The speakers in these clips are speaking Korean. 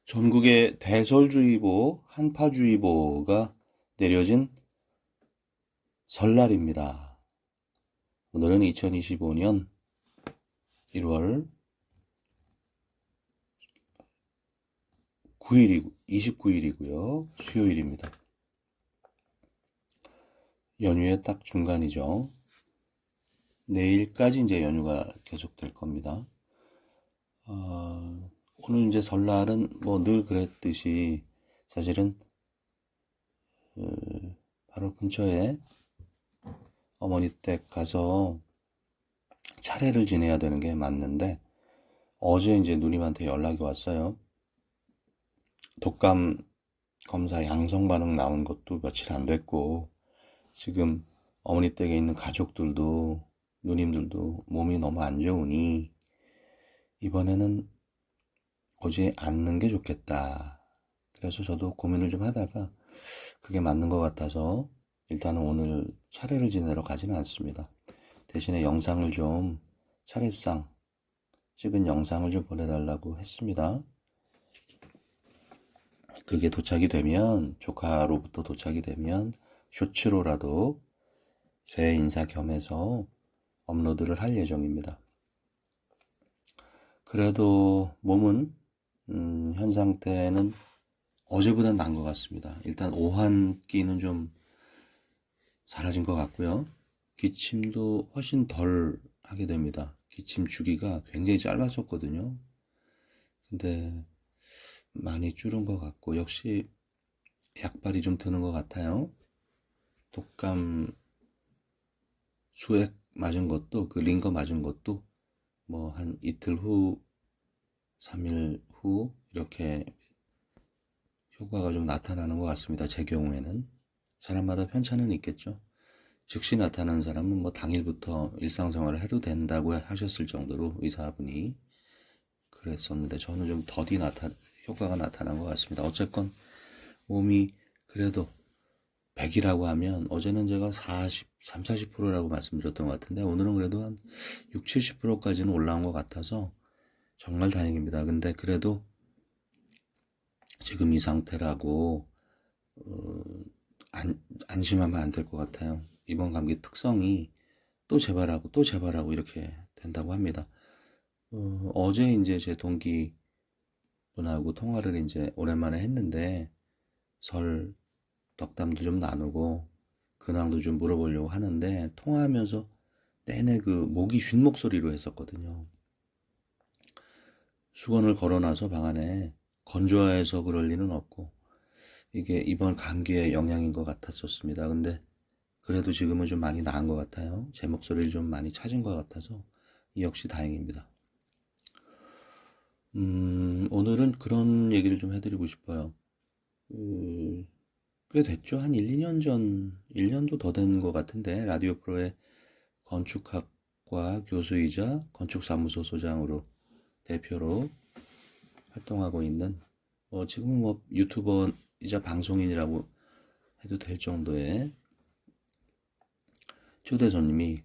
전국에 대설주의보, 한파주의보가 내려진 설날입니다. 오늘은 2025년 1월 29일이고요. 수요일입니다. 연휴의 딱 중간이죠. 내일까지 이제 연휴가 계속될 겁니다. 오늘 이제 설날은 뭐 늘 그랬듯이 사실은 바로 근처에 어머니 댁 가서 차례를 지내야 되는 게 맞는데 어제 이제 누님한테 연락이 왔어요. 독감 검사 양성 반응 나온 것도 며칠 안 됐고 지금 어머니 댁에 있는 가족들도 누님들도 몸이 너무 안 좋으니 이번에는 오지 않는 게 좋겠다. 그래서 저도 고민을 좀 하다가 그게 맞는 것 같아서 일단은 오늘 차례를 지내러 가지는 않습니다. 대신에 영상을 좀 차례상 찍은 영상을 좀 보내달라고 했습니다. 그게 도착이 되면 조카로부터 도착이 되면 쇼츠로라도 새해 인사 겸해서 업로드를 할 예정입니다. 그래도 몸은 현 상태는 어제보다 나은 것 같습니다. 일단 오한기는 좀 사라진 것 같고요. 기침도 훨씬 덜 하게 됩니다. 기침 주기가 굉장히 짧았었거든요. 근데 많이 줄은 것 같고 역시 약발이 좀 드는 것 같아요. 독감 수액 맞은 것도 그 링거 맞은 것도 뭐 한 이틀 후 3일 후 이렇게 효과가 좀 나타나는 것 같습니다. 제 경우에는 사람마다 편차는 있겠죠. 즉시 나타나는 사람은 뭐 당일부터 일상생활을 해도 된다고 하셨을 정도로 의사분이 그랬었는데 저는 좀 더디 효과가 나타난 것 같습니다. 어쨌건 몸이 그래도 100이라고 하면 어제는 제가 3, 40%라고 말씀드렸던 것 같은데 오늘은 그래도 한 6, 70%까지는 올라온 것 같아서 정말 다행입니다. 근데 그래도 지금 이 상태라고 안심하면 안 될 것 같아요. 이번 감기 특성이 또 재발하고 또 재발하고 이렇게 된다고 합니다. 어제 이제 제 동기분하고 통화를 이제 오랜만에 했는데 설 덕담도 좀 나누고 근황도 좀 물어보려고 하는데 통화하면서 내내 그 목이 쉰 목소리로 했었거든요. 수건을 걸어놔서 방 안에 건조해서 그럴 리는 없고 이게 이번 감기의 영향인 것 같았었습니다. 근데 그래도 지금은 좀 많이 나은 것 같아요. 제 목소리를 좀 많이 찾은 것 같아서 이 역시 다행입니다. 오늘은 그런 얘기를 좀 해드리고 싶어요. 꽤 됐죠? 한 1, 2년 전, 1년도 더 된 것 같은데 라디오 프로의 건축학과 교수이자 건축사무소 소장으로 대표로 활동하고 있는 지금은 뭐 유튜버이자 방송인이라고 해도 될 정도의 초대 손님이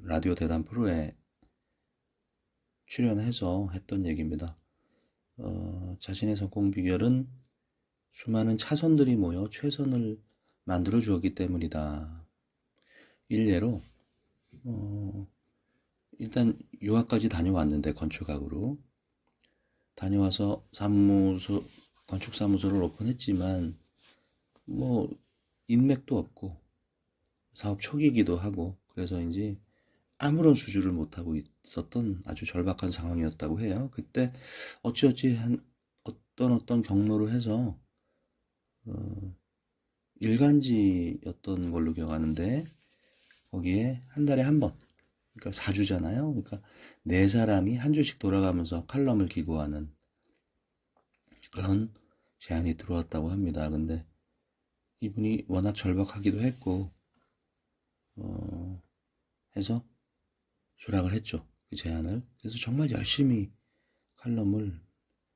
라디오 대담 프로에 출연해서 했던 얘기입니다. 자신의 성공 비결은 수많은 차선들이 모여 최선을 만들어 주었기 때문이다. 일례로 일단 유학까지 다녀왔는데 건축학으로 다녀와서 건축사무소를 오픈했지만 뭐 인맥도 없고 사업 초기이기도 하고 그래서인지 아무런 수주를 못하고 있었던 아주 절박한 상황이었다고 해요. 그때 어찌어찌 한 어떤 경로로 해서 일간지였던 걸로 기억하는데 거기에 한 달에 한 번, 그러니까 4주잖아요. 그러니까 네 사람이 한 주씩 돌아가면서 칼럼을 기고하는 그런 제안이 들어왔다고 합니다. 근데 이분이 워낙 절박하기도 했고 해서 수락을 했죠. 그 제안을. 그래서 정말 열심히 칼럼을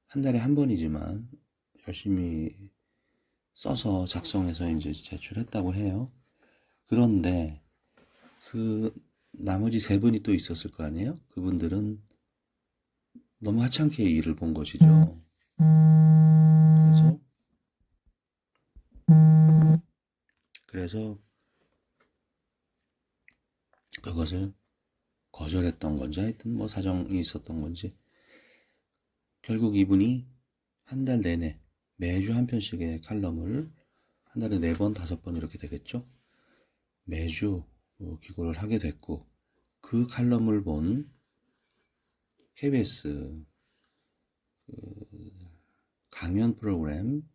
한 달에 한 번이지만 열심히 써서 작성해서 이제 제출했다고 해요. 그런데 그 나머지 세 분이 또 있었을 거 아니에요? 그분들은 너무 하찮게 일을 본 것이죠. 그래서 그것을 거절했던 건지 하여튼 뭐 사정이 있었던 건지 결국 이분이 한 달 내내 매주 한 편씩의 칼럼을 한 달에 4번, 5번 이렇게 되겠죠. 매주 기고를 하게 됐고 그 칼럼을 본 KBS 강연 프로그램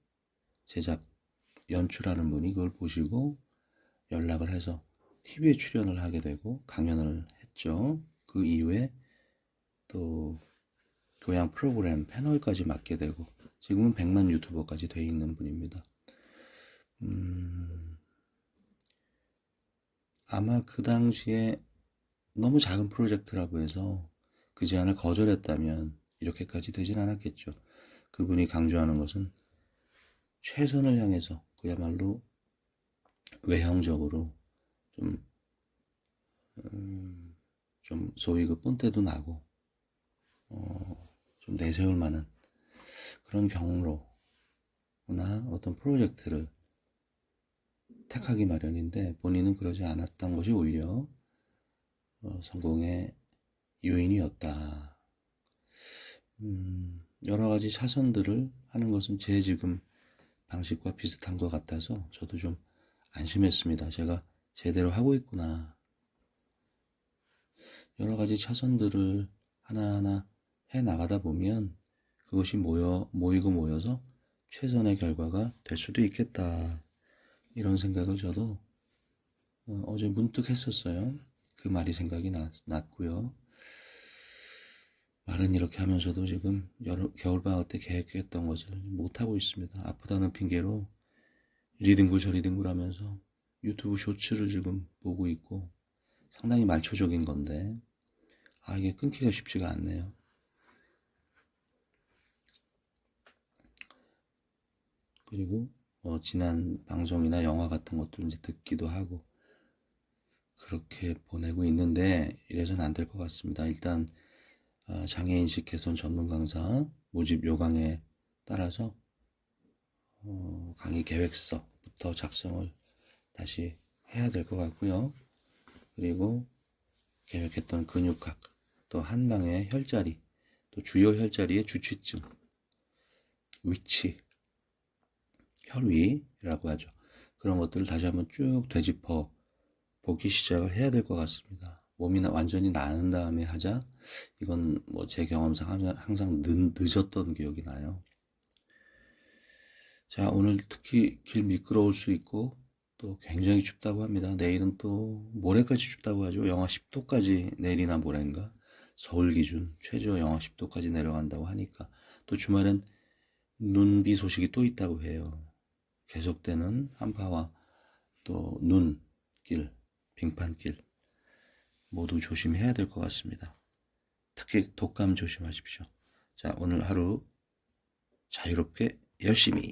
제작 연출하는 분이 그걸 보시고 연락을 해서 TV에 출연을 하게 되고 강연을 했죠. 그 이후에 또 교양 프로그램 패널까지 맡게 되고 지금은 100만 유튜버까지 돼 있는 분입니다. 아마 그 당시에 너무 작은 프로젝트라고 해서 그 제안을 거절했다면 이렇게까지 되진 않았겠죠. 그분이 강조하는 것은 최선을 향해서 그야말로 외형적으로 좀 소위 그 뽐때도 나고 좀 내세울 만한 그런 경로나 어떤 프로젝트를 택하기 마련인데 본인은 그러지 않았던 것이 오히려 성공의 요인이었다. 여러 가지 차선들을 하는 것은 제 지금 방식과 비슷한 것 같아서 저도 좀 안심했습니다. 제가 제대로 하고 있구나. 여러 가지 차선들을 하나하나 해 나가다 보면 그것이 모이고 모여서 최선의 결과가 될 수도 있겠다. 이런 생각을 저도 어제 문득 했었어요. 그 말이 생각이 났고요. 말은 이렇게 하면서도 지금 겨울방학 때 계획했던 것을 못하고 있습니다. 아프다는 핑계로 이리딩굴 저리딩굴 하면서 유튜브 쇼츠를 지금 보고 있고 상당히 말초적인 건데 이게 끊기가 쉽지가 않네요. 그리고 지난 방송이나 영화 같은 것도 이제 듣기도 하고 그렇게 보내고 있는데 이래서는 안 될 것 같습니다. 일단 장애인식 개선 전문 강사 모집 요강에 따라서 강의 계획서부터 작성을 다시 해야 될 것 같고요. 그리고 계획했던 근육학, 또 한방의 혈자리, 또 주요 혈자리의 주취증, 위치, 혈위라고 하죠. 그런 것들을 다시 한번 쭉 되짚어 보기 시작을 해야 될 것 같습니다. 몸이 완전히 나은 다음에 하자. 이건 뭐 제 경험상 항상 늦었던 기억이 나요. 자, 오늘 특히 길 미끄러울 수 있고 또 굉장히 춥다고 합니다. 내일은 또 모레까지 춥다고 하죠. 영하 10도까지 내일이나 모레인가. 서울 기준 최저 영하 10도까지 내려간다고 하니까 또 주말엔 눈비 소식이 또 있다고 해요. 계속되는 한파와 또 눈길, 빙판길 모두 조심해야 될 것 같습니다. 특히 독감 조심하십시오. 자, 오늘 하루 자유롭게 열심히